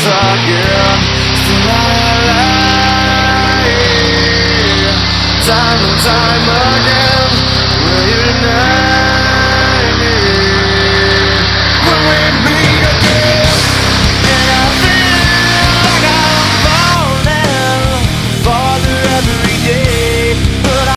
once again. Still I lie, time and time again. Will you never